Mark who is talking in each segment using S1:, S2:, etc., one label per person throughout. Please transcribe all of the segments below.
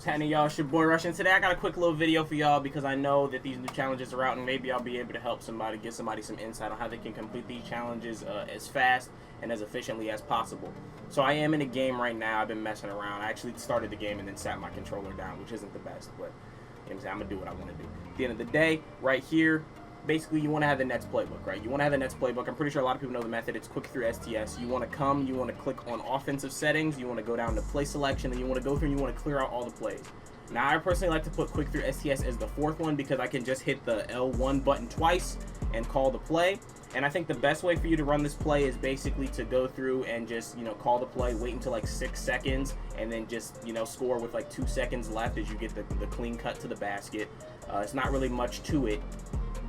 S1: Tanny, y'all, it's your boy Rush, and today I got a quick little video for y'all because I know that these new challenges are out, and maybe I'll be able to help somebody, get somebody some insight on how they can complete these challenges as fast and as efficiently as possible. So I am in a game right now. I've been messing around. I actually started the game and then sat my controller down, which isn't the best, but you know what I'm saying, I'm gonna do what I want to do. At the end of the day, right here, basically you want to have the Nets playbook, right? You want to have the Nets playbook. I'm pretty sure a lot of people know the method. It's quick through STS. You want to click on offensive settings. You want to go down to play selection, and you want to go through and you want to clear out all the plays. Now, I personally like to put quick through STS as the fourth one because I can just hit the L1 button twice and call the play. And I think the best way for you to run this play is basically to go through and just, call the play, wait until like 6 seconds, and then just, score with like 2 seconds left as you get the clean cut to the basket. It's not really much to it.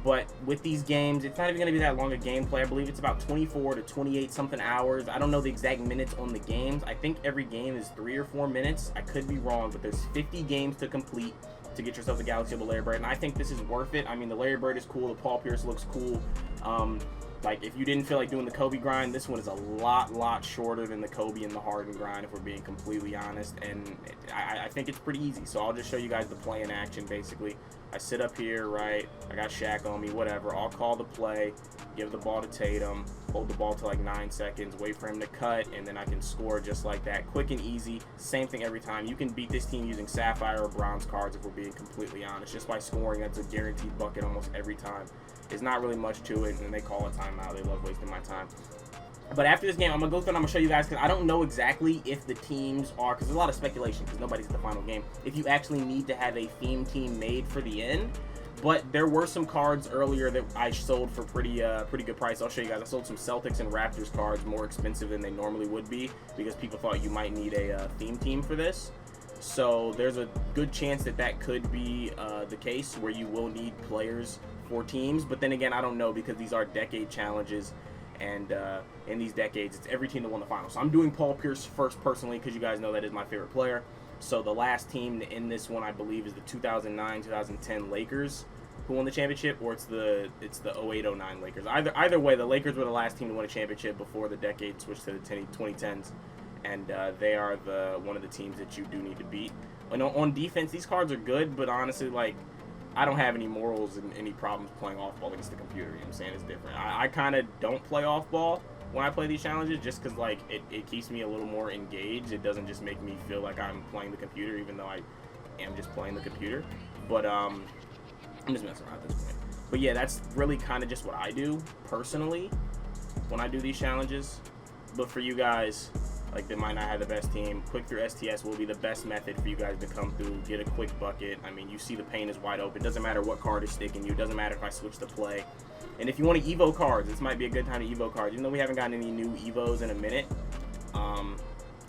S1: But with these games, it's not even going to be that long a gameplay. I believe it's about 24 to 28 something hours. I don't know the exact minutes on the games. I think every game is 3 or 4 minutes. I could be wrong, but there's 50 games to complete to get yourself the Galaxy of the Larry Bird. And I think this is worth it. I mean, the Larry Bird is cool. The Paul Pierce looks cool. Like, if you didn't feel like doing the Kobe grind, this one is a lot shorter than the Kobe and the Harden grind, if we're being completely honest. And I think it's pretty easy. So I'll just show you guys the play in action, basically. I sit up here, right? I got Shaq on me, whatever. I'll call the play, give the ball to Tatum, hold the ball to like 9 seconds, wait for him to cut, and then I can score just like that. Quick and easy. Same thing every time. You can beat this team using Sapphire or Bronze cards, if we're being completely honest. Just by scoring, that's a guaranteed bucket almost every time. It's not really much to it, and they call a timeout. They love wasting my time. But after this game, I'm going to go through and I'm going to show you guys, because I don't know exactly if the teams are, because there's a lot of speculation because nobody's at the final game, if you actually need to have a theme team made for the end. But there were some cards earlier that I sold for pretty good price. I'll show you guys. I sold some Celtics and Raptors cards more expensive than they normally would be because people thought you might need a theme team for this. So there's a good chance that that could be the case where you will need players for teams. But then again, I don't know because these are decade challenges. And in these decades, it's every team that won the final. So I'm doing Paul Pierce first personally because you guys know that is my favorite player. So the last team in this one, I believe, is the 2009-2010 Lakers who won the championship, or it's the 08-09 Lakers. Either way, the Lakers were the last team to win a championship before the decade switched to the 2010s, and they are one of the teams that you do need to beat. And on defense, these cards are good, but honestly, like, I don't have any morals and any problems playing off-ball against the computer. You know what I'm saying? It's different. I kind of don't play off-ball when I play these challenges just because, like, it keeps me a little more engaged. It doesn't just make me feel like I'm playing the computer, even though I am just playing the computer. But I'm just messing around at this point. But, yeah, that's really kind of just what I do personally when I do these challenges. But for you guys, like, they might not have the best team, quick through STS will be the best method for you guys to come through, get a quick bucket. I mean, you see the paint is wide open. It doesn't matter what card is sticking you. It doesn't matter if I switch the play. And if you want to Evo cards, this might be a good time to Evo cards. Even though we haven't gotten any new Evos in a minute, you know what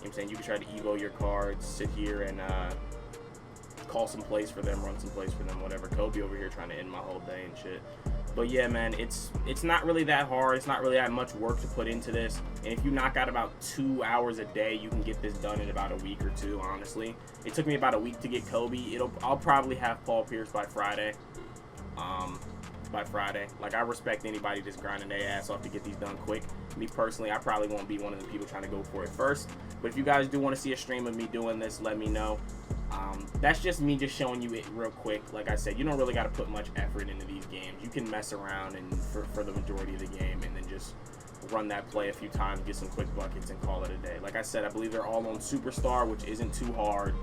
S1: I'm saying, you can try to Evo your cards, sit here and call some plays for them, run some plays for them, whatever. Kobe over here trying to end my whole day and shit. But yeah, man, it's not really that hard. It's not really that much work to put into this. And if you knock out about 2 hours a day, you can get this done in about a week or two, honestly. It took me about a week to get Kobe. I'll probably have Paul Pierce by Friday. Like, I respect anybody that's grinding their ass off to get these done quick. Me personally, I probably won't be one of the people trying to go for it first. But if you guys do want to see a stream of me doing this, let me know. That's just me just showing you it real quick. Like I said, you don't really got to put much effort into these games. You can mess around and for the majority of the game and then just run that play a few times, get some quick buckets, and call it a day. Like I said, I believe they're all on Superstar, which isn't too hard.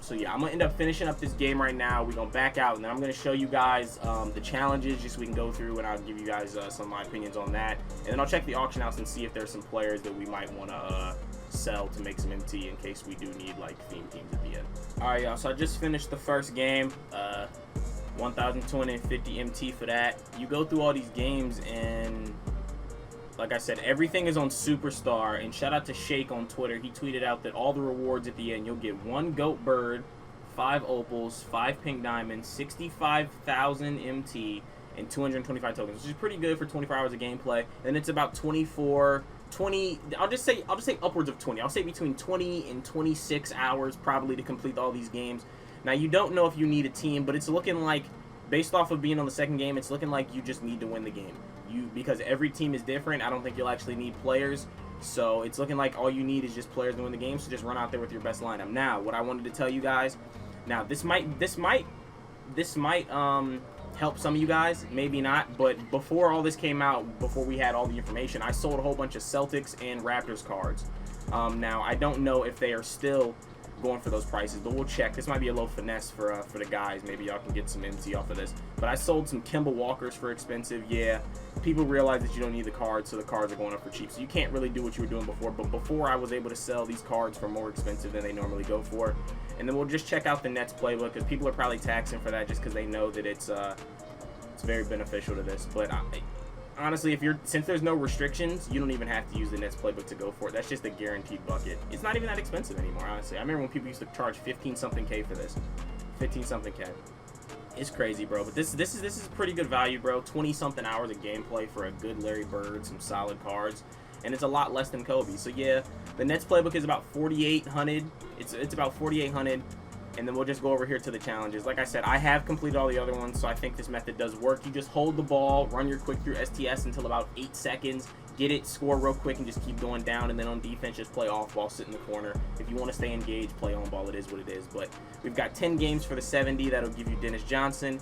S1: So yeah, I'm going to end up finishing up this game right now. We're going to back out, and then I'm going to show you guys the challenges just so we can go through, and I'll give you guys some of my opinions on that. And then I'll check the auction house and see if there's some players that we might want to sell to make some MT in case we do need, like, theme teams at the end. Alright, y'all, so I just finished the first game. 1,250 MT for that. You go through all these games, and like I said, everything is on Superstar. And shout out to Shake on Twitter. He tweeted out that all the rewards at the end, you'll get 1 Goat Bird, 5 Opals, 5 Pink Diamonds, 65,000 MT, and 225 tokens, which is pretty good for 24 hours of gameplay. And it's about 20, I'll just say upwards of 20. I'll say between 20 and 26 hours probably to complete all these games. Now, you don't know if you need a team, but it's looking like, based off of being on the second game, it's looking like you just need to win the game. Because every team is different. I don't think you'll actually need players. So it's looking like all you need is just players to win the game. So just run out there with your best lineup. Now, what I wanted to tell you guys. Now this might help some of you guys, maybe not. But before all this came out, before we had all the information, I sold a whole bunch of Celtics and Raptors cards. Now I don't know if they are still going for those prices, but we'll check. This might be a little finesse for the guys. Maybe y'all can get some MT off of this. But I sold some Kemba Walkers for expensive. Yeah, people realize that you don't need the cards, so the cards are going up for cheap. So you can't really do what you were doing before. But before, I was able to sell these cards for more expensive than they normally go for. And then we'll just check out the Nets playbook, because people are probably taxing for that just because they know that it's very beneficial to this. But honestly, since there's no restrictions, you don't even have to use the Nets playbook to go for it. That's just a guaranteed bucket. It's not even that expensive anymore, honestly. I remember when people used to charge 15-something K for this. 15-something K. It's crazy, bro. But this is pretty good value, bro. 20-something hours of gameplay for a good Larry Bird, some solid cards. And it's a lot less than Kobe. So yeah, the Nets playbook is about 4,800. It's about 4,800. And then we'll just go over here to the challenges. Like I said, I have completed all the other ones, so I think this method does work. You just hold the ball, run your quick through STS until about 8 seconds, get it, score real quick, and just keep going down. And then on defense, just play off ball, sit in the corner. If you want to stay engaged, play on ball. It is what it is. But we've got 10 games for the 70. That'll give you Dennis Johnson,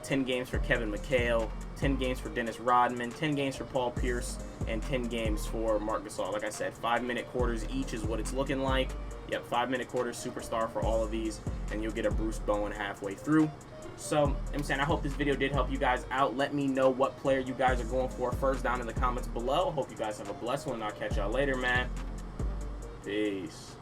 S1: 10 games for Kevin McHale, 10 games for Dennis Rodman, 10 games for Paul Pierce, and 10 games for Marc Gasol. Like I said, 5-minute quarters each is what it's looking like. Yep, 5-minute quarters, superstar for all of these, and you'll get a Bruce Bowen halfway through. So, I'm saying, I hope this video did help you guys out. Let me know what player you guys are going for first down in the comments below. Hope you guys have a blessed one, and I'll catch y'all later, man. Peace.